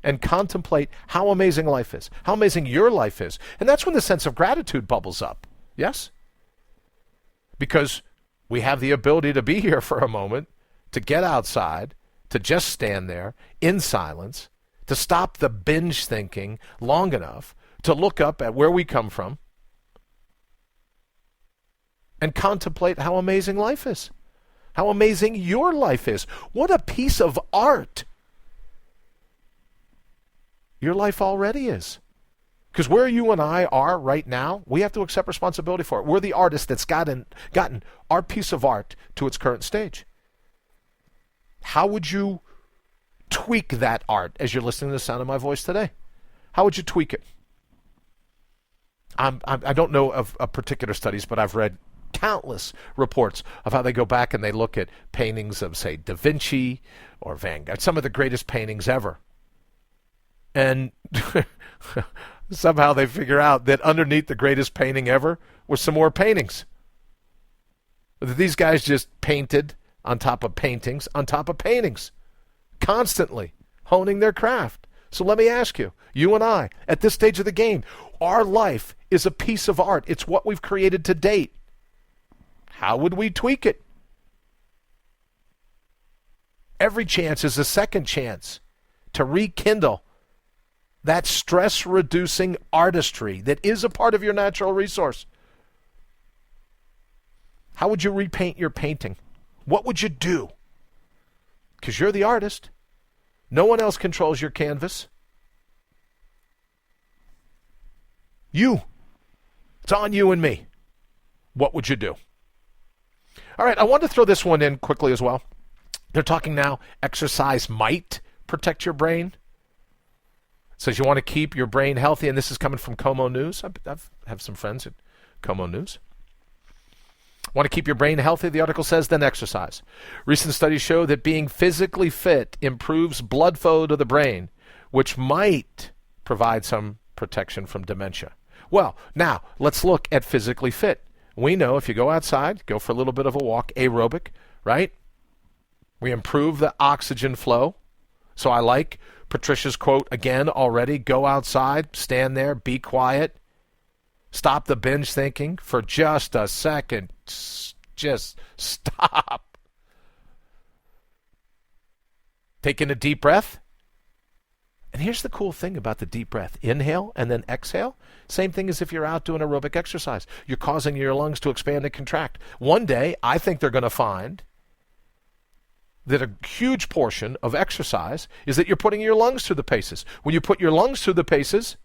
and contemplate how amazing life is, how amazing your life is. And that's when the sense of gratitude bubbles up. Yes? Because we have the ability to be here for a moment, to get outside, to just stand there in silence, to stop the binge thinking long enough, to look up at where we come from, and contemplate how amazing life is. How amazing your life is. What a piece of art your life already is. Because where you and I are right now, we have to accept responsibility for it. We're the artist that's gotten our piece of art to its current stage. How would you tweak that art as you're listening to the sound of my voice today? How would you tweak it? I don't know of particular studies, but I've read countless reports of how they go back and they look at paintings of, say, Da Vinci or Van Gogh, some of the greatest paintings ever. And somehow they figure out that underneath the greatest painting ever were some more paintings. That these guys just painted on top of paintings on top of paintings, constantly honing their craft. So let me ask you, you and I, at this stage of the game, our life is a piece of art. It's what we've created to date. How would we tweak it? Every chance is a second chance to rekindle that stress-reducing artistry that is a part of your natural resource. How would you repaint your painting? What would you do? Because you're the artist. No one else controls your canvas. You. It's on you and me. What would you do? All right, I want to throw this one in quickly as well. They're talking now, exercise might protect your brain. It says you want to keep your brain healthy, and this is coming from Como News. I have some friends at Como News. Want to keep your brain healthy, the article says, then exercise. Recent studies show that being physically fit improves blood flow to the brain, which might provide some protection from dementia. Well, now, let's look at physically fit. We know if you go outside, go for a little bit of a walk, aerobic, right? We improve the oxygen flow. So I like Patricia's quote again already, go outside, stand there, be quiet, Stop the binge thinking for just a second. Just stop. Take in a deep breath. And here's the cool thing about the deep breath. Inhale and then exhale. Same thing as if you're out doing aerobic exercise. You're causing your lungs to expand and contract. One day, I think they're going to find that a huge portion of exercise is that you're putting your lungs through the paces. When you put your lungs through the paces,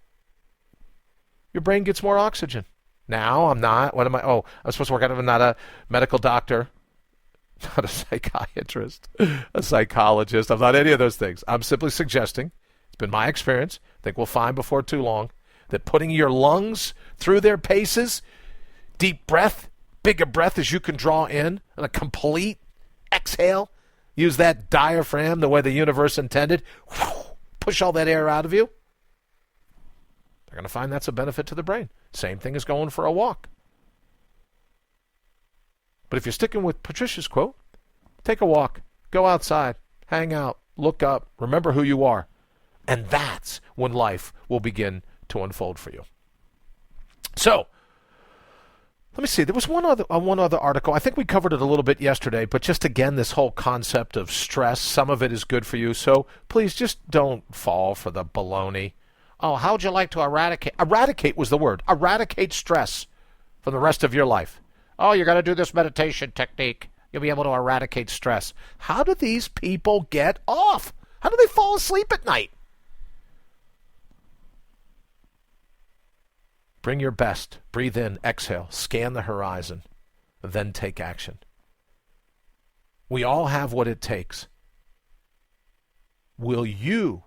your brain gets more oxygen. Now, I'm not. What am I? Oh, I'm supposed to work out. I'm not a medical doctor, not a psychiatrist, a psychologist. I'm not any of those things. I'm simply suggesting, it's been my experience, I think we'll find before too long, that putting your lungs through their paces, deep breath, big a breath as you can draw in, and a complete exhale, use that diaphragm the way the universe intended, push all that air out of you. They're going to find that's a benefit to the brain. Same thing as going for a walk. But if you're sticking with Patricia's quote, take a walk, go outside, hang out, look up, remember who you are. And that's when life will begin to unfold for you. So, let me see. There was one other article. I think we covered it a little bit yesterday, but just again, this whole concept of stress, some of it is good for you. So please just don't fall for the baloney. Oh, how'd you like to eradicate? Eradicate was the word. Eradicate stress from the rest of your life. Oh, you're going to do this meditation technique. You'll be able to eradicate stress. How do these people get off? How do they fall asleep at night? Bring your best. Breathe in, exhale, scan the horizon, then take action. We all have what it takes. Will you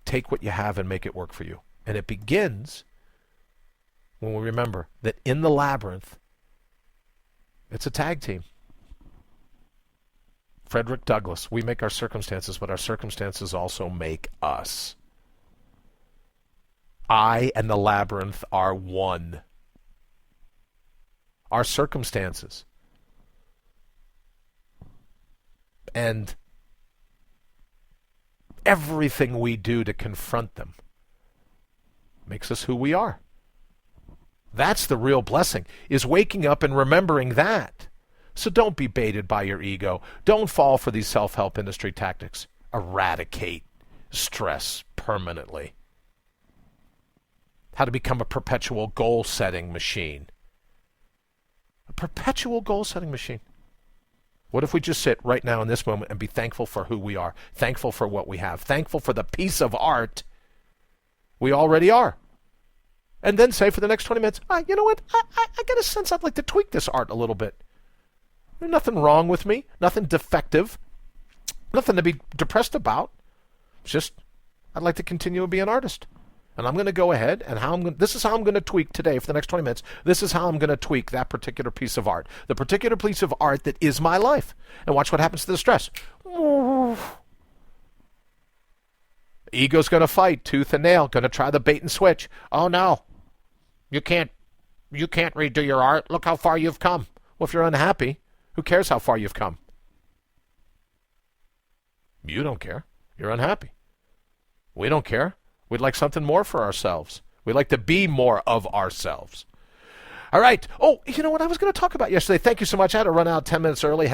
take what you have and make it work for you? And it begins when we remember that in the labyrinth, it's a tag team. Frederick Douglass, we make our circumstances, but our circumstances also make us. I and the labyrinth are one. Our circumstances and everything we do to confront them makes us who we are. That's the real blessing, is waking up and remembering that. So don't be baited by your ego. Don't fall for these self-help industry tactics. Eradicate stress permanently. How to become a perpetual goal-setting machine. A perpetual goal-setting machine. What if we just sit right now in this moment and be thankful for who we are, thankful for what we have, thankful for the piece of art we already are. And then say for the next 20 minutes, you know what, I get a sense I'd like to tweak this art a little bit. There's nothing wrong with me, nothing defective, nothing to be depressed about. It's just I'd like to continue to be an artist. And I'm going to go ahead and this is how I'm going to tweak today for the next 20 minutes. This is how I'm going to tweak that particular piece of art. The particular piece of art that is my life. And watch what happens to the stress. Ego's going to fight tooth and nail, going to try the bait and switch. Oh no. You can't redo your art. Look how far you've come. Well, if you're unhappy, who cares how far you've come? You don't care. You're unhappy. We don't care. We'd like something more for ourselves. We'd like to be more of ourselves. All right. Oh, you know what I was going to talk about yesterday? Thank you so much. I had to run out 10 minutes early.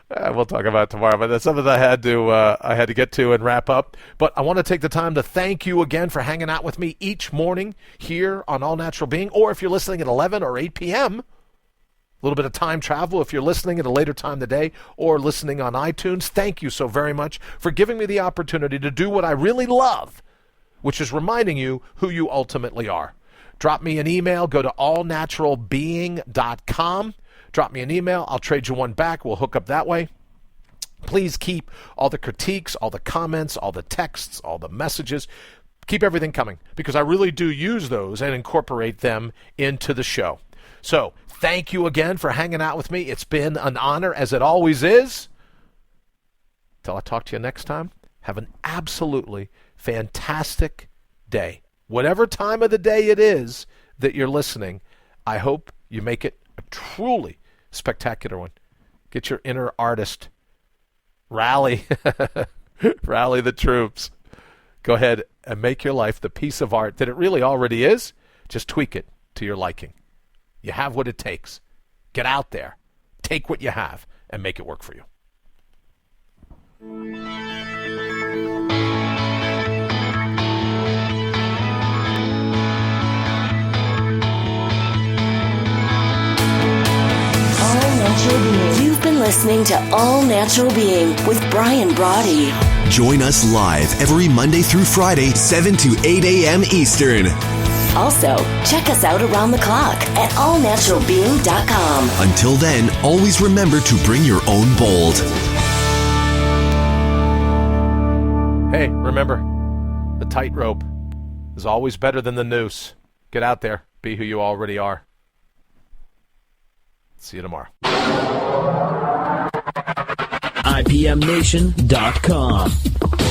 We'll talk about it tomorrow, but that's something I had to get to and wrap up. But I want to take the time to thank you again for hanging out with me each morning here on All Natural Being, or if you're listening at 11 or 8 p.m., a little bit of time travel if you're listening at a later time of the day or listening on iTunes. Thank you so very much for giving me the opportunity to do what I really love, which is reminding you who you ultimately are. Drop me an email. Go to allnaturalbeing.com. Drop me an email. I'll trade you one back. We'll hook up that way. Please keep all the critiques, all the comments, all the texts, all the messages. Keep everything coming because I really do use those and incorporate them into the show. So, thank you again for hanging out with me. It's been an honor, as it always is. Till I talk to you next time, have an absolutely fantastic day. Whatever time of the day it is that you're listening, I hope you make it a truly spectacular one. Get your inner artist. Rally. Rally the troops. Go ahead and make your life the piece of art that it really already is. Just tweak it to your liking. You have what it takes. Get out there. Take what you have and make it work for you. You've been listening to All Natural Being with Brian Brawdy. Join us live every Monday through Friday, 7 to 8 a.m. Eastern. Also, check us out around the clock at allnaturalbeing.com. Until then, always remember to bring your own bold. Hey, remember, the tightrope is always better than the noose. Get out there. Be who you already are. See you tomorrow. IPMNation.com.